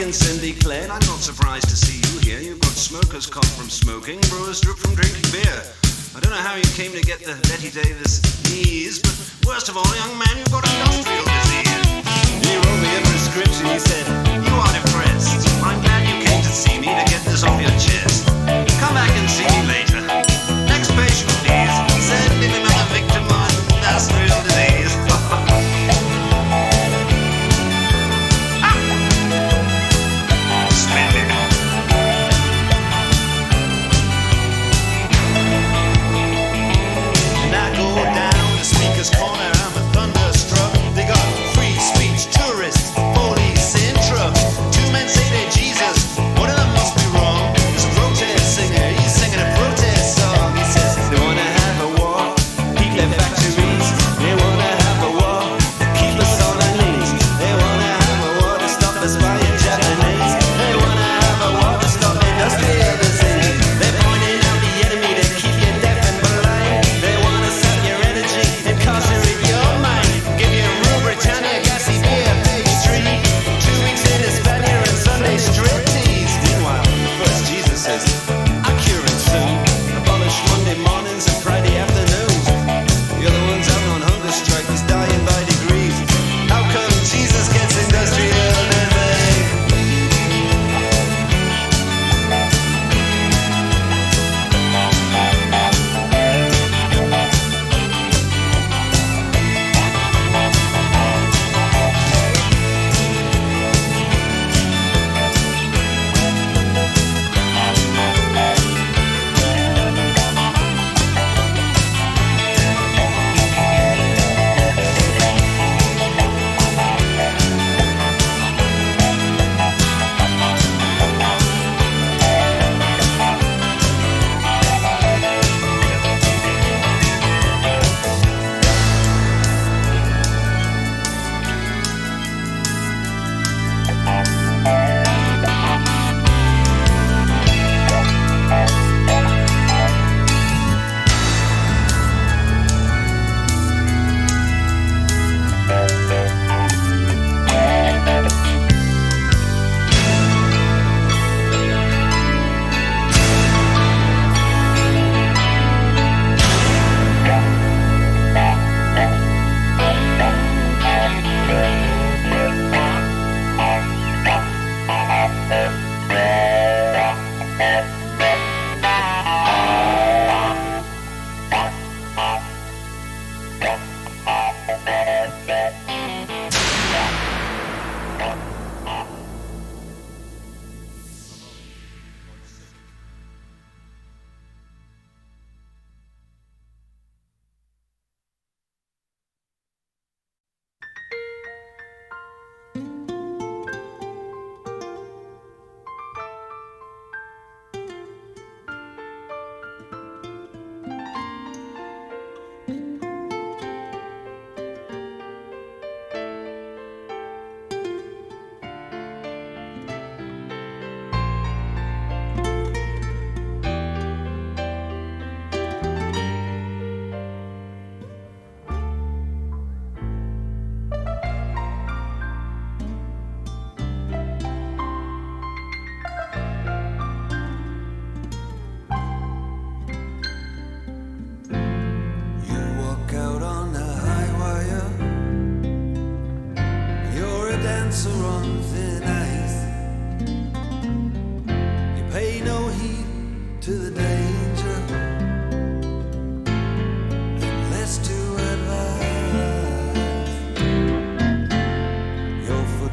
in Cindy Clay, and I'm not surprised to see you here. You've got smokers cough from smoking, brewers drip from drinking beer. I don't know how you came to get the Betty Davis knees, but worst of all, young man, you've got industrial disease. He wrote me a prescription, he said, you are depressed. I'm glad you came to see me to get this off your chest. Come back and see me later. Next patient, please. Send him another victim on industrial disease. Corner, I'm a thunderstruck. They got free speech, tourists, police in trucks. Two men say they're Jesus, one of them must be wrong. There's a protest singer, he's singing a protest song. He says they wanna have a war, heat their factories. They wanna have a war, keep us on our knees. They wanna have a war to stop us buying Japanese. They wanna have a war to stop industrial disease. They're pointing out the enemy to keep you deaf and blind. They wanna sap your energy, incarcerate your mind, give you Rue Britannia, gassy beer, pastry, 2 weeks in Hispania and Sunday strip tease. Meanwhile, first Jesus says, I'll cure it soon. Abolish Monday mornings and Friday afternoons. The other ones out on hunger strike, he's dying by degrees. How come Jesus gets industrial disease?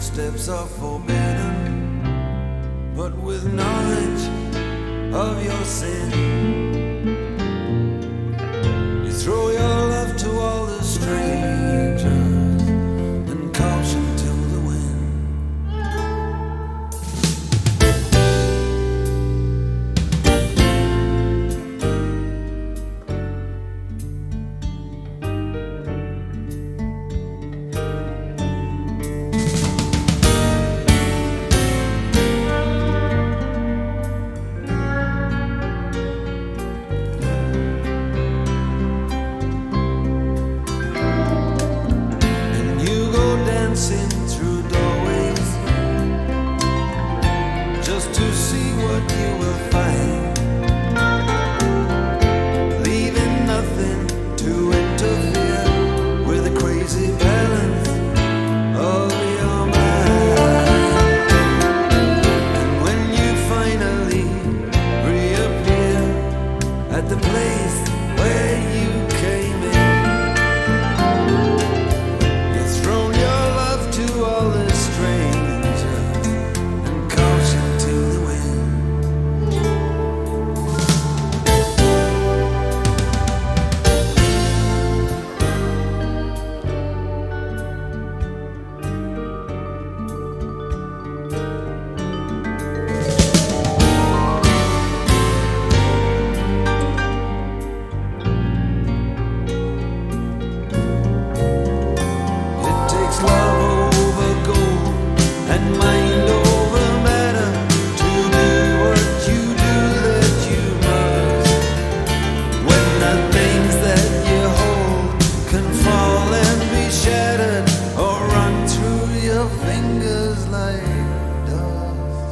Steps are forbidden, but with knowledge of your sin, you throw your love to all the strangers and caution to the wind. the place where you came in. You've thrown your love to all the strangers and caution to the wind. Love over gold and mind over matter, to do what you do that you must. When the things that you hold can fall and be shattered or run through your fingers like dust.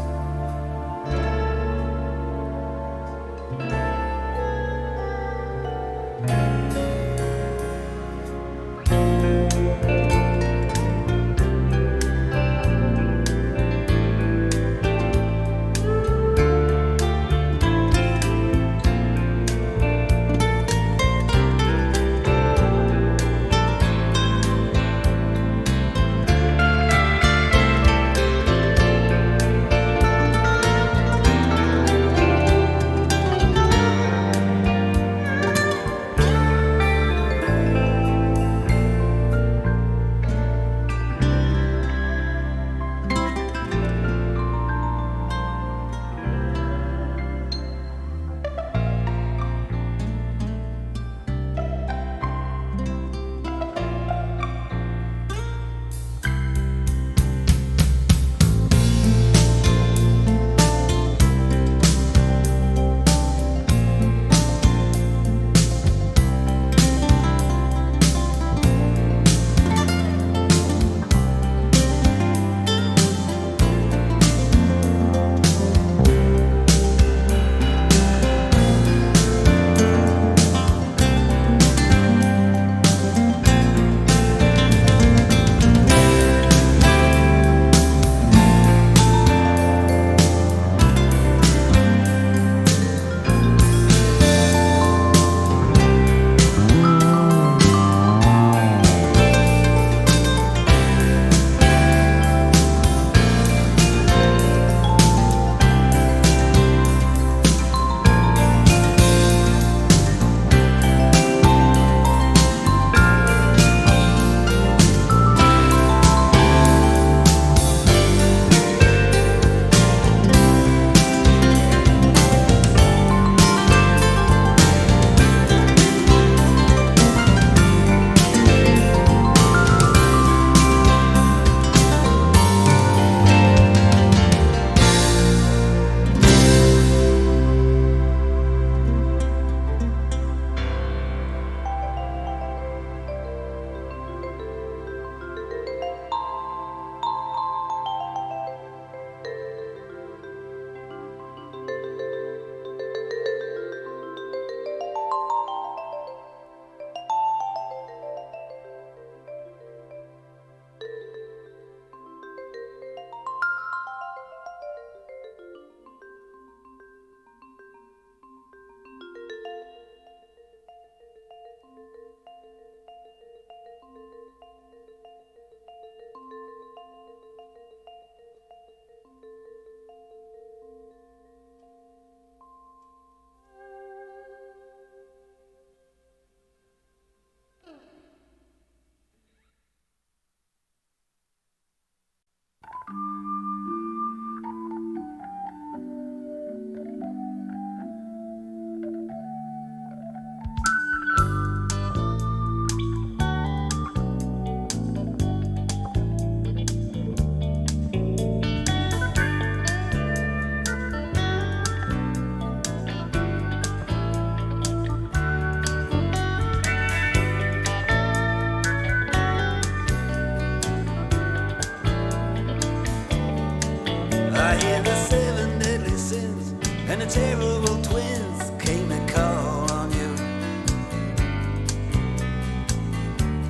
and the terrible twins came to call on you.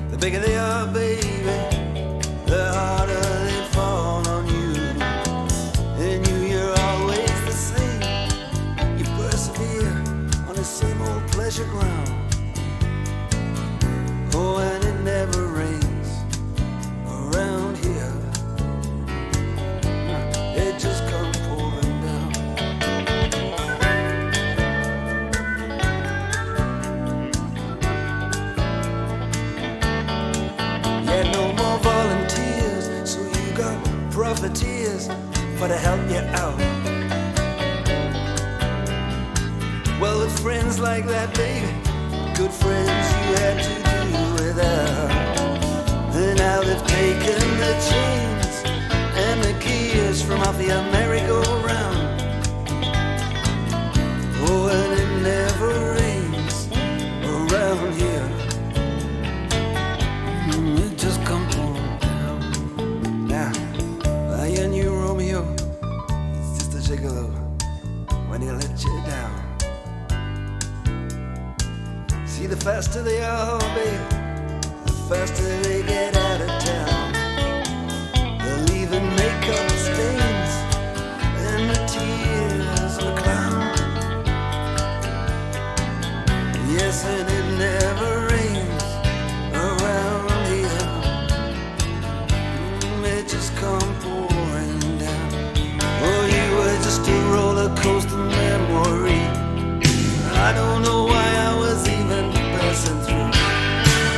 The bigger they are, baby, the harder they fall on you. And you're always the same. You persevere on the same old pleasure ground. Oh, and it never rains around here. It just comes pouring down. Yeah, no more volunteers, so you got profiteers for to help you out. Well, with friends like that, baby, good friends you had to do without. And now they've taken the chains and the gears from off your merry-go-round. Oh, and it never rains around here. It just comes pouring down. Now, your new Romeo, it's just a gigolo when he let you down. See, the faster they are, baby, the faster they get out of town. They're leaving makeup stains and the tears of a clown. Yes, and it never rains around here. It just come pouring down. Oh, you were just a roller coaster memory. I don't know why I was even passing through.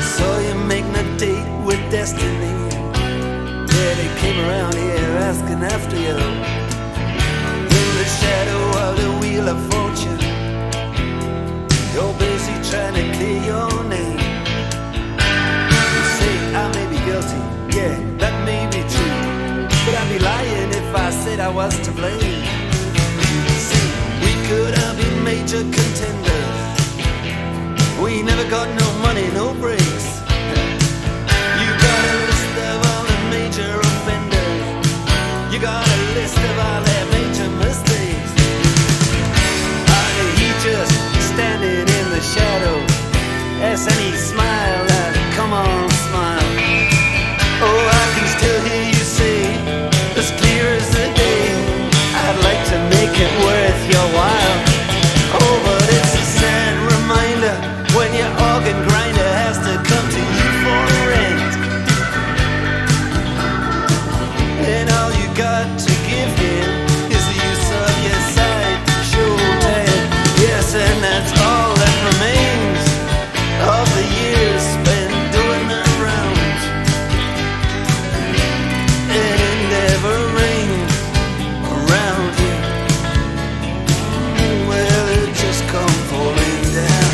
Saw you making a date with destiny. Yeah, they came around here asking after you. In the shadow of the wheel of fortune, you're busy trying to clear your name. You say I may be guilty, yeah, that may be true, but I'd be lying if I said I was to blame. See, we could have been major contenders. We never got no money, no breaks. You got a list of all the major offenders. You got a list of all their major mistakes. And he just standing in the shadow, yes, and he smiled at it. Come on, smile. Oh, I can still hear you say, as clear as the day, I'd like to make it worth your while. Oh, but it's a sad reminder when your organ grinder has to come to you for rent. And all you got to give him is the use of your side shoulder. Yes, and that's all that remains of the years spent doing the rounds. And it never rains around here. Well, it just come falling down.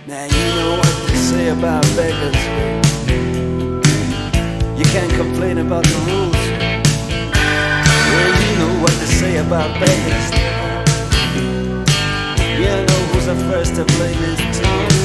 Now you know what they say about beggars. You can't complain about the rules. Well, you know what they say about beggars. You know who's the first to blame his tongue.